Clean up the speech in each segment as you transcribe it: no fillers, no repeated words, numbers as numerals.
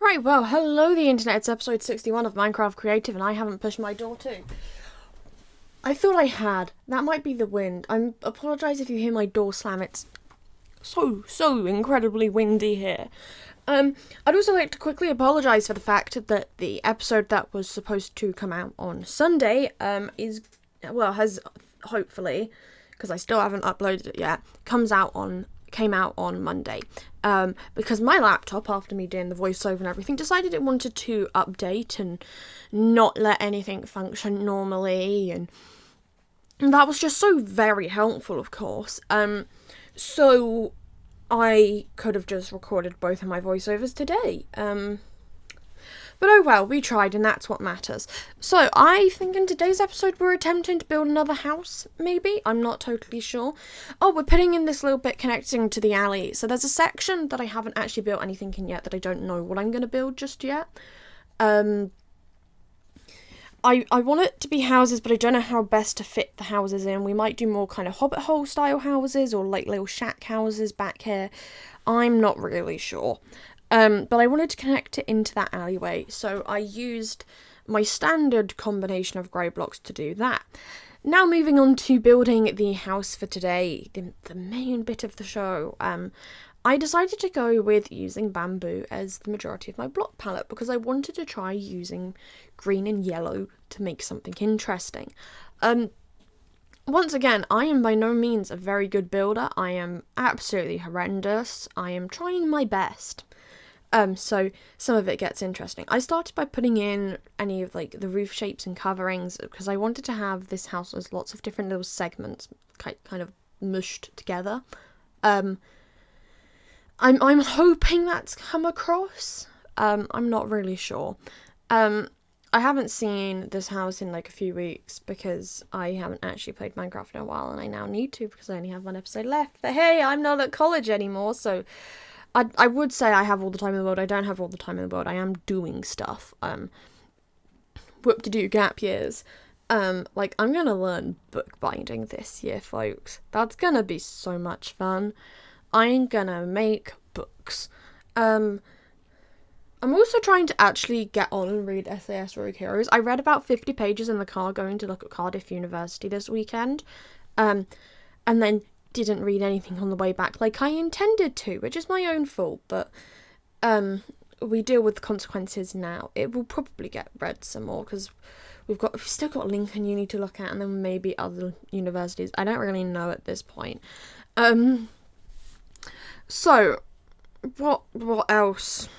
Alright, well, hello the internet, it's episode 61 of Minecraft Creative and I haven't pushed my door too. I thought I had. That might be the wind. I apologise if you hear my door slam, it's so incredibly windy here. I'd also like to quickly apologise for the fact that the episode that was supposed to come out on Sunday, has hopefully, because I still haven't uploaded it yet, came out on Monday. Because my laptop, after me doing the voiceover and everything, decided it wanted to update and not let anything function normally, and that was just so very helpful, of course. So I could have just recorded both of my voiceovers today. But oh well, we tried and that's what matters. So I think in today's episode we're attempting to build another house, maybe? I'm not totally sure. Oh, we're putting in this little bit connecting to the alley. So there's a section that I haven't actually built anything in yet that I don't know what I'm going to build just yet. I want it to be houses, but I don't know how best to fit the houses in. We might do more kind of hobbit hole style houses or like little shack houses back here. I'm not really sure. But I wanted to connect it into that alleyway, so I used my standard combination of grey blocks to do that. Now moving on to building the house for today, the main bit of the show, I decided to go with using bamboo as the majority of my block palette because I wanted to try using green and yellow to make something interesting. Once again, I am by no means a very good builder. I am absolutely horrendous. I am trying my best. So some of it gets interesting. I started by putting in any of like the roof shapes and coverings because I wanted to have this house as lots of different little segments kind of mushed together. I'm hoping that's come across. I'm not really sure. I haven't seen this house in like a few weeks because I haven't actually played Minecraft in a while and I now need to because I only have one episode left. But hey, I'm not at college anymore, so I would say I have all the time in the world. I don't have all the time in the world. I am doing stuff. Whoop-de-doo gap years. I'm gonna learn bookbinding this year, folks. That's gonna be so much fun. I'm gonna make books. I'm also trying to actually get on and read SAS Rogue Heroes. I read about 50 pages in the car going to look at Cardiff University this weekend. And then didn't read anything on the way back like I intended to, which is my own fault, but we deal with the consequences now. It will probably get read some more because we've still got Lincoln Uni to look at and then maybe other universities. I don't really know at this point. So what else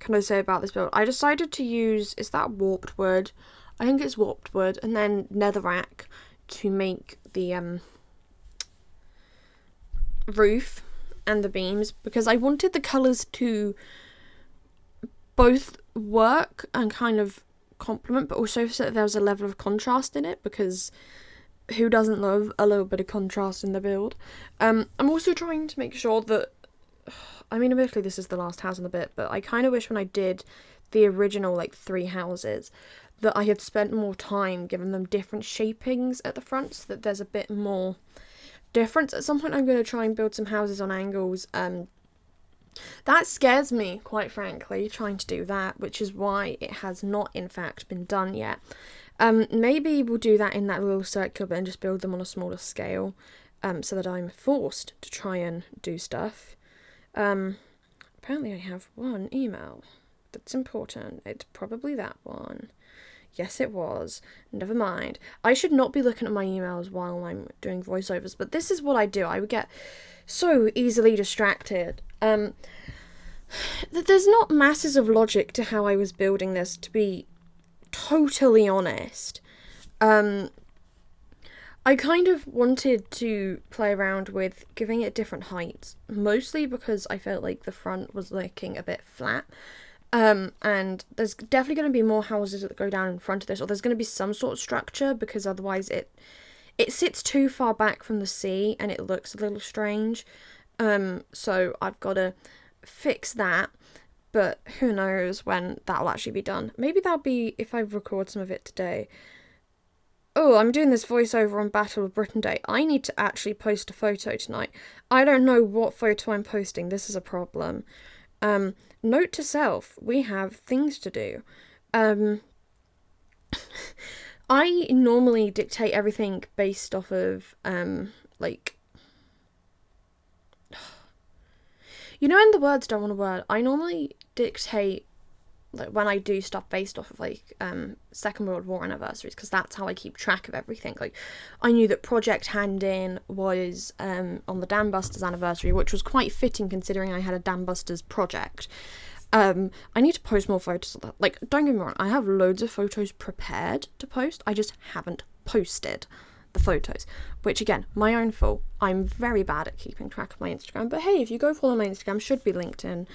can I say about this build? I decided to use, is that warped wood? I think it's warped wood, and then netherrack to make the roof and the beams because I wanted the colours to both work and kind of complement, but also so that there was a level of contrast in it because who doesn't love a little bit of contrast in the build? I'm also trying to make sure that, admittedly this is the last house in the bit, but I kind of wish when I did the original 3 houses that I had spent more time giving them different shapings at the front so that there's a bit more difference. At some point I'm going to try and build some houses on angles. That scares me, quite frankly, trying to do that, which is why it has not in fact been done yet. Maybe we'll do that in that little circular bit and just build them on a smaller scale, so that I'm forced to try and do stuff. Apparently I have one email that's important. It's probably that one. Yes, it was. Never mind. I should not be looking at my emails while I'm doing voiceovers, but this is what I do. I would get so easily distracted. There's not masses of logic to how I was building this, to be totally honest. I kind of wanted to play around with giving it different heights, mostly because I felt like the front was looking a bit flat. And there's definitely going to be more houses that go down in front of this, or there's going to be some sort of structure, because otherwise it sits too far back from the sea and it looks a little strange. So I've got to fix that, but who knows when that'll actually be done. Maybe that'll be if I record some of it today. Oh, I'm doing this voiceover on Battle of Britain Day. I need to actually post a photo tonight. I don't know what photo I'm posting. This is a problem. Note to self, we have things to do. I normally dictate everything based off of, like, you know, in the words don't want a word, I normally dictate, like, when I do stuff based off of, like, Second World War anniversaries, because that's how I keep track of everything. Like, I knew that Project Hand In was on the Dam Busters anniversary, which was quite fitting considering I had a Dam Busters project. I need to post more photos of that. Like, don't get me wrong, I have loads of photos prepared to post, I just haven't posted the photos, which again, my own fault. I'm very bad at keeping track of my Instagram, but hey, if you go follow my Instagram, should be linked in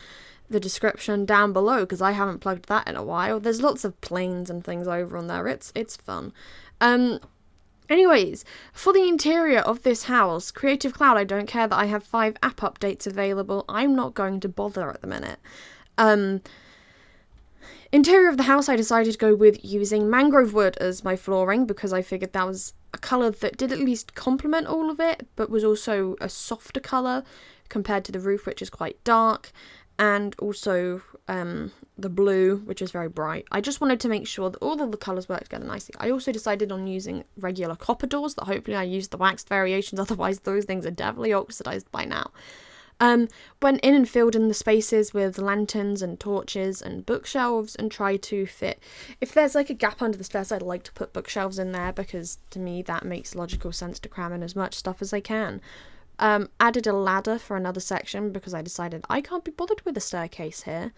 the description down below, because I haven't plugged that in a while. There's lots of planes and things over on there. It's fun. Anyways, for the interior of this house, Creative Cloud, I don't care that I have 5 app updates available. I'm not going to bother at the minute. Interior of the house, I decided to go with using mangrove wood as my flooring, because I figured that was a colour that did at least complement all of it, but was also a softer colour compared to the roof, which is quite dark, and also the blue, which is very bright. I just wanted to make sure that all of the colours work together nicely. I also decided on using regular copper doors, that hopefully I used the waxed variations, otherwise those things are definitely oxidised by now. Went in and filled in the spaces with lanterns and torches and bookshelves and tried to fit. If there's like a gap under the stairs, I'd like to put bookshelves in there, because to me that makes logical sense to cram in as much stuff as I can. Added a ladder for another section because I decided I can't be bothered with a staircase here.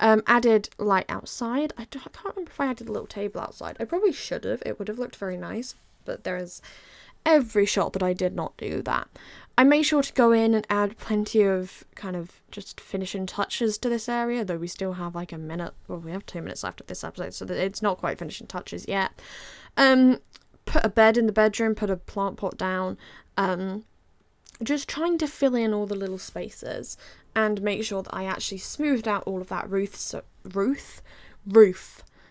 Added light outside. I can't remember if I added a little table outside. I probably should have. It would have looked very nice, but there is every shot that I did not do that. I made sure to go in and add plenty of kind of just finishing touches to this area, though we still have like a minute, well, we have 2 minutes left of this episode, so that it's not quite finishing touches yet. Put a bed in the bedroom, put a plant pot down, just trying to fill in all the little spaces and make sure that I actually smoothed out all of that roof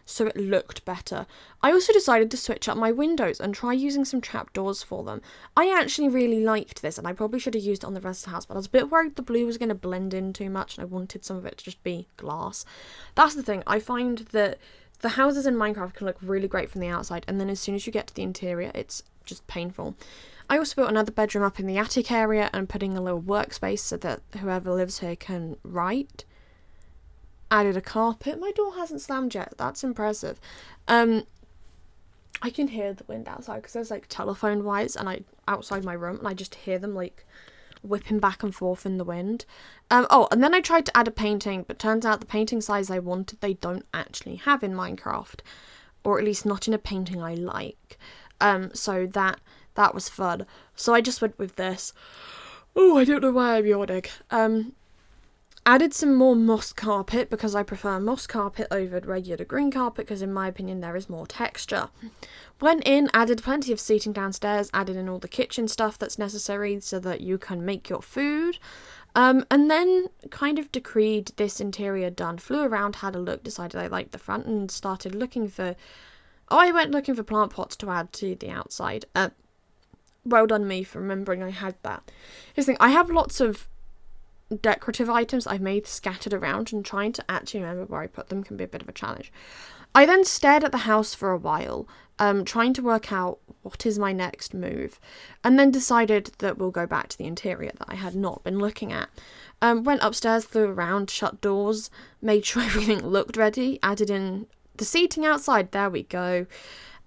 so it looked better. I also decided to switch up my windows and try using some trapdoors for them. I actually really liked this, and I probably should have used it on the rest of the house, but I was a bit worried the blue was going to blend in too much, and I wanted some of it to just be glass. That's the thing. I find that the houses in Minecraft can look really great from the outside, and then as soon as you get to the interior, it's just painful. I also built another bedroom up in the attic area and putting a little workspace so that whoever lives here can write. Added a carpet. My door hasn't slammed yet. That's impressive. I can hear the wind outside because there's like telephone wires and outside my room, and I just hear them like whipping back and forth in the wind. And then I tried to add a painting, but turns out the painting size I wanted they don't actually have in Minecraft, or at least not in a painting I like. So that was fun. So I just went with this. Oh, I don't know why I'm yawning. Added some more moss carpet because I prefer moss carpet over regular green carpet because in my opinion there is more texture. Went in, added plenty of seating downstairs, added in all the kitchen stuff that's necessary so that you can make your food. And then kind of decreed this interior done. Flew around, had a look, decided I liked the front and started looking for... I went looking for plant pots to add to the outside. Well done me for remembering I had that. Here's the thing, I have lots of decorative items I've made scattered around, and trying to actually remember where I put them can be a bit of a challenge. I then stared at the house for a while, trying to work out what is my next move, and then decided that we'll go back to the interior that I had not been looking at. Went upstairs, flew around, shut doors, made sure everything looked ready, added in the seating outside, there we go.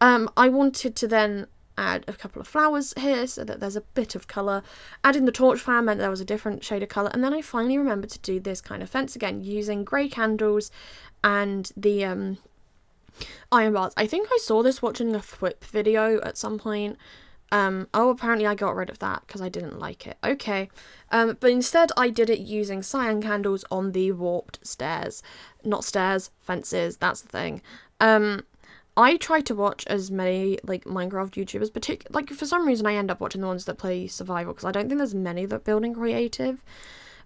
I wanted to then add a couple of flowers here so that there's a bit of colour. Adding the torch fan meant there was a different shade of colour, and then I finally remembered to do this kind of fence again using grey candles and the iron bars. I think I saw this watching a Thwip video at some point. Apparently I got rid of that because I didn't like it. Okay. But instead I did it using cyan candles on the warped stairs. Not stairs, fences, that's the thing. I try to watch as many like Minecraft YouTubers, like for some reason I end up watching the ones that play survival because I don't think there's many that build in creative.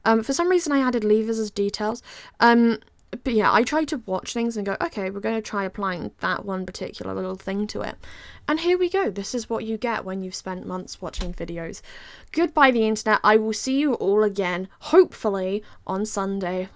For some reason I added levers as details. But yeah, I try to watch things and go, okay, we're going to try applying that one particular little thing to it. And here we go. This is what you get when you've spent months watching videos. Goodbye the internet. I will see you all again, hopefully, on Sunday.